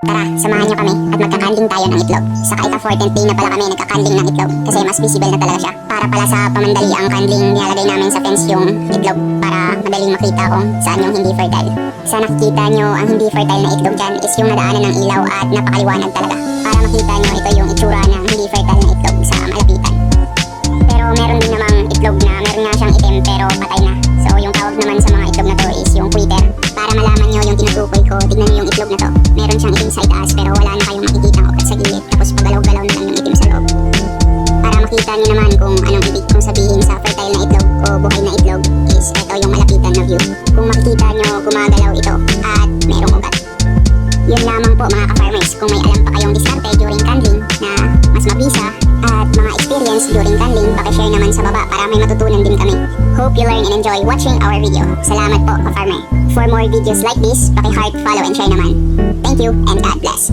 Tara, samahan niyo kami at magkakanding tayo ng itlog. Sa ika-14th day na pala kami nagkakanding ng itlog kasi mas visible na talaga siya. Para pala sa pamandali ang kandling, nilalagay namin sa fence yung itlog para madaling makita kung saan yung hindi fertile. Sa nakikita nyo, ang hindi fertile na itlog dyan is yung nadaanan ng ilaw at napakaliwanag talaga. Para makita nyo, ito yung itsura ng hindi fertile na itlog sa malapitan. Pero meron din namang itlog na meron nga siyang itim pero patay na. So yung tawag naman sa mga itlog na to is yung quitter. Para malaman nyo yung tinutukoy ko, tignan nyo yung itlog na to. Meron siyang itim sa itaas pero wala na kayong makikitang ugat sa gilid. Tapos pagalaw-galaw na lang yung itim sa loob. Para makita nyo naman kung anong ibig kong sabihin sa fertile na itlog o buhay na itlog is ito yung malapitan na view. Kung makikita nyo, gumagalaw ito at merong ugat. Yun lamang po mga ka-farmers. Kung may alam pa kayong diskarte during candling na mas mabisa at mga experience during candling, pakishare naman sa baba para may matutunan din kami. Hope you learn and enjoy watching our video. Salamat po ka-farmer. For more videos like this, paki-heart, follow and share naman. Thank you and God bless.